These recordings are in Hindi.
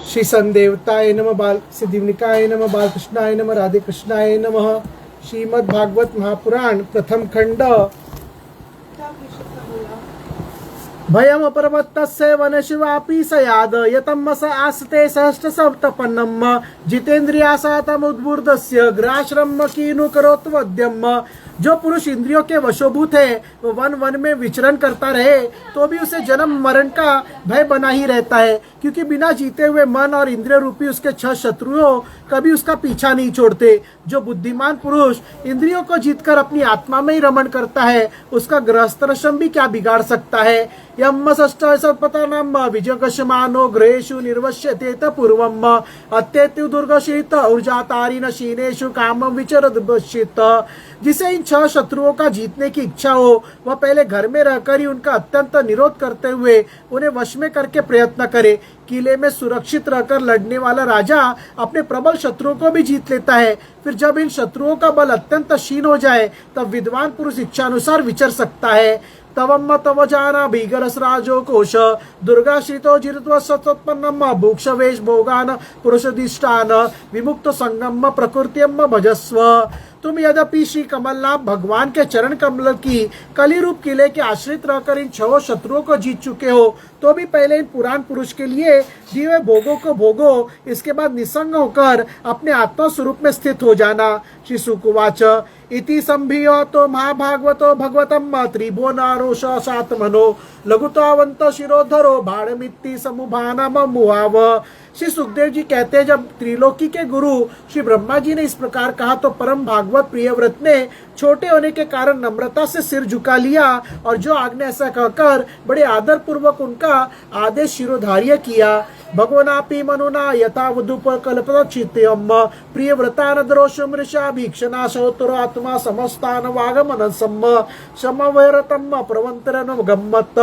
श्री संदेवताय नमः, बाल सिद्धिविनायकाय नमः, बालकृष्णाय नमः, राधे कृष्णाय नमः। श्रीमद् भागवत महापुराण प्रथम खंड। भयम पर्वतस्य वनशिवापि सयाद यतम स आस्ते सहस्र सप्तपन्नम जितेन्द्रिया सातम उद्बुर्दस्य ग्राश्रम कीनु करोत्वद्यम। जो पुरुष इंद्रियों के वशोभूत है वो वन वन में विचरण करता रहे तो भी उसे जन्म मरण का भय बना ही रहता है, क्योंकि बिना जीते हुए मन और इंद्रिय रूपी उसके 6 शत्रुओं कभी उसका पीछा नहीं छोड़ते। जो बुद्धिमान पुरुष इंद्रियों को जीतकर अपनी आत्मा में ही रमण करता है उसका गृहस्थाश्रम भी क्या बिगाड़ सकता है। यम सप्तपतनम विजयकशमानो गृहेषु निर्वश्यते पूर्वम अत्येतु दुर्गशित ऊर्जातारिन शीनेषु कामम विचरद्वशित। जिसे इन 6 शत्रुओं का जीतने की इच्छा हो वह पहले घर में रहकर ही उनका अत्यंत निरोध करते हुए उन्हें वश में करके प्रयत्न करे। किले में सुरक्षित रहकर लड़ने वाला राजा अपने प्रबल शत्रुओं को भी जीत लेता है। फिर जब इन शत्रुओं का बल अत्यंत क्षीण हो जाए तब विद्वान पुरुष इच्छानुसार विचर सकता है। तवम तव जाना भीगरस राजो कोश दुर्गाश्रितो जिरत्व सत्पन्नम भूक्ष वेश भोगान पुरुषधिष्ठान विमुक्त संगम प्रकृत्यम भजस्व। तुम यद्यपि श्री कमलनाथ भगवान के चरण कमल की कली रूप किले के आश्रित रहकर इन 6 शत्रुओं को जीत चुके हो तो भी पहले इन पुराण पुरुष के लिए दिए भोगों को भोगो, इसके बाद निसंग होकर अपने आत्मा स्वरूप में स्थित हो जाना। श्री सुकुवाच इति संभियो महाभागवतो भगवतम त्रिभुव नारोष सात्मनो लघुतावंत शिरोधरो भाड़मिति समुभानम मुहाव। श्री सुखदेव जी कहते हैं, जब त्रिलोकी के गुरु श्री ब्रह्मा जी ने इस प्रकार कहा तो परम भागवत प्रियव्रत ने छोटे होने के कारण नम्रता से सिर झुका लिया और जो आज्ञा ऐसा कहकर बड़े आदर पूर्वक उनका आदेश शिरोधार्य किया। भगवनापि मनुना यथावदुप कल्पचित्यम प्रियव्रतानदरोष मृषा भीक्षणा सहोत्तरो आत्मा समस्तान वागमन समवरतम प्रवंतरन गम्मत।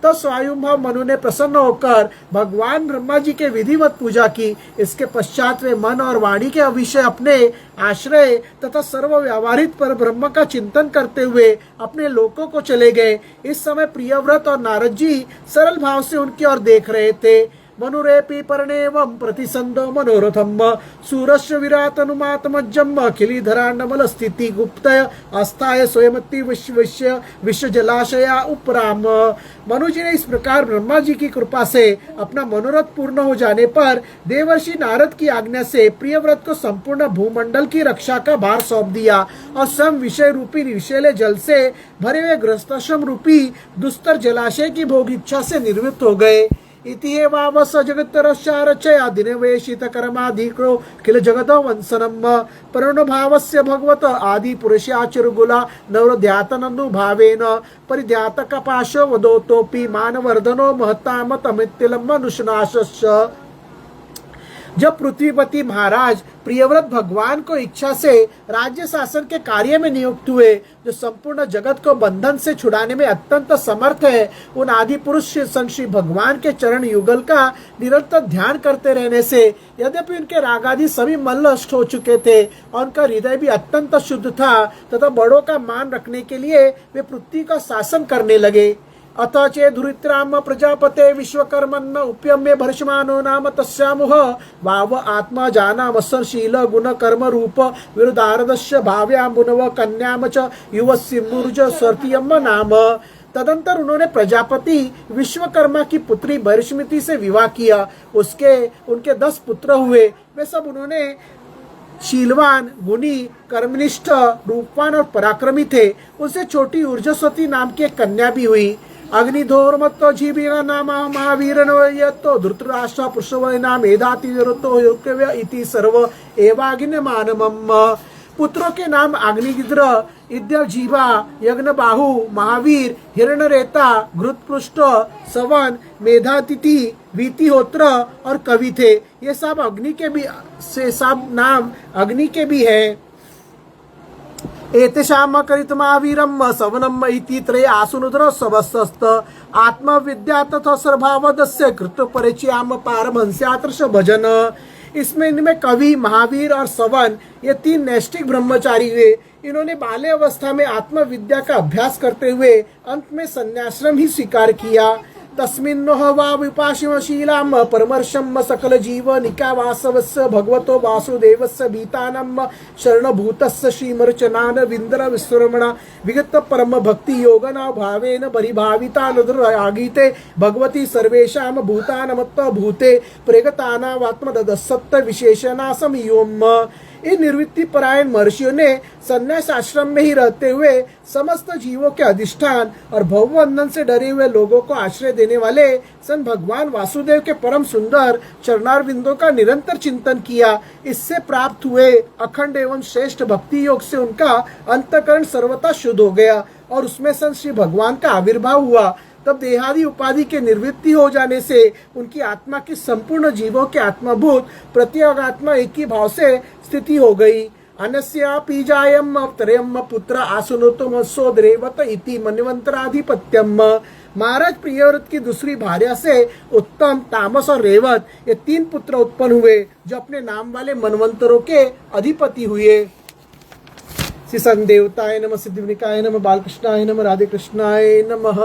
तो स्वयंभव मनु ने प्रसन्न होकर भगवान ब्रह्मा जी के विधिवत पूजा की। इसके पश्चात वे मन और वाणी के विषय अपने आश्रय तथा सर्व व्यावहारिक पर ब्रह्म का चिंतन करते हुए अपने लोकों को चले गए। इस समय प्रियव्रत और नारद जी सरल भाव से उनकी ओर देख रहे थे। मनुरेपि पर्णेवं प्रतिसंदो मनोरथम सूरस्य विराट अनुमातमज्जम खिलीधरांडमल स्थिति गुप्तय आस्थाय स्वयमति विश्व जलाशया उपराम। मनु जी ने इस प्रकार ब्रह्मा जी की कृपा से अपना मनोरथ पूर्ण हो जाने पर देवर्षि नारद की आज्ञा से प्रियव्रत को संपूर्ण भूमंडल की रक्षा का भार सौंप दिया और स्वयं विषय रूपी विषैले जल से भरे हुए गृहस्थाश्रम रूपी दुस्तर जलाशय की भोग इच्छा से निर्वृत्त हो गए। इति एवावस जगत्तरश्चारचया दिनवेशित कर्माधिक्रो किल जगतो वंसनम प्रणभावस्य भगवत आदि पुरुषाचरुगुला नवरध्यातननुभावेन परिध्यात कपाशो वदोतोपि मानवर्धनो महताम तमितिलम मनुष्यनाशस्य। जब पृथ्वीपति महाराज प्रियव्रत भगवान को इच्छा से राज्य शासन के कार्य में नियुक्त हुए, जो संपूर्ण जगत को बंधन से छुड़ाने में अत्यंत समर्थ है, उन आदि पुरुष श्री भगवान के चरण युगल का निरंतर ध्यान करते रहने से यद्यपि उनके रागादि सभी मल्ल नष्ट हो चुके थे और उनका हृदय भी अत्यंत शुद्ध था तथा बड़ों का मान रखने के लिए वे पृथ्वी का शासन करने लगे। अथ चेदुरित्राम प्रजापते विश्वकर्मन्न उपयम्य भर्षमानो नाम तस्यामुह वाव आत्मा जानामसशील गुण कर्म रूप विरुदारदस्य भाव्याम्बुनव कन्याम च युवसिमुर्ज सर्तियम नाम। तदंतर उन्होंने प्रजापति विश्वकर्मा की पुत्री भरष्मिति से विवाह किया। उनके 10 पुत्र हुए। वे सब उन्होंने शीलवान, गुणी, कर्मनिष्ठ, रूपवान और पराक्रमी थे। उनसे छोटी ऊर्जस्वती नाम की एक कन्या भी हुई। अग्निधोर्मत्तो जीविका नाम महावीरनो धृतराष्ट्र पुरुषवय नाम एदातिरतो योग्यव्य इति सर्व एवाग्निमानमम। पुत्रों के नाम अग्निगिद्र, इद्यजीवा, यज्ञबाहु, महावीर, हिरण्यरेता, घृतपृष्ठ, सवन, मेधातिथि, वीतिहोत्र और कवि थे। ये सब सब नाम अग्नि के भी है। एतेषां करितमावीरम सवनम इति त्रय आसुनुद्र सबस्त आत्मविद्या तथा सर्वभावदस्य कृत परिचयाम पारमहंस्यात्रश भजन। इसमें इनमें कवि, महावीर और सवन ये 3 नैष्ठिक ब्रह्मचारी हुए। इन्होंने बाल्य अवस्था में आत्मविद्या का अभ्यास करते हुए अंत में संन्याश्रम ही स्वीकार किया। तस्मिन्नो वा विपाशिमशीलाम परमर्शम सकल जीव निकावासवस्य भगवतो वासुदेवस्य भीतानम शरणभूतस्य श्रीमर्चनान विंद्र विश्वरमणा विगत परम भक्ति योगना भावेन परिभावितानुरागीते भगवती सर्वेषां भूतानमत्त भूते प्रेगतानावात्मदसत्त विशेषणा समयोम। इन निर्वृत्ति परायण महर्षियों ने संन्यास आश्रम में ही रहते हुए समस्त जीवों के अधिष्ठान और भवबंधन से डरे हुए लोगों को आश्रय देने वाले सन भगवान वासुदेव के परम सुंदर चरणारविंदों का निरंतर चिंतन किया। इससे प्राप्त हुए अखंड एवं श्रेष्ठ भक्ति योग से उनका अंतःकरण सर्वथा शुद्ध हो गया और उसमें सन श्री भगवान का आविर्भाव हुआ। तब देहादि उपाधि के निवृत्ति हो जाने से उनकी आत्मा की संपूर्ण जीवों के आत्माभूत प्रत्यगात्मा एक ही भाव से स्थिति हो गई। अनस्या पीजायम अवतरयम पुत्र आसुनोतम सोदरेवत इति मन्वंतराधिपत्यम। महाराज प्रियव्रत की दूसरी भार्या से उत्तम, तामस और रेवत ये 3 पुत्र उत्पन्न हुए जो अपने नाम वाले मनवंतरों के अधिपति हुए। श्री संदेवताय नमः, सिद्धिविनायकाय नमः, बालकृष्णाय नमः, राधे कृष्णाय नमः।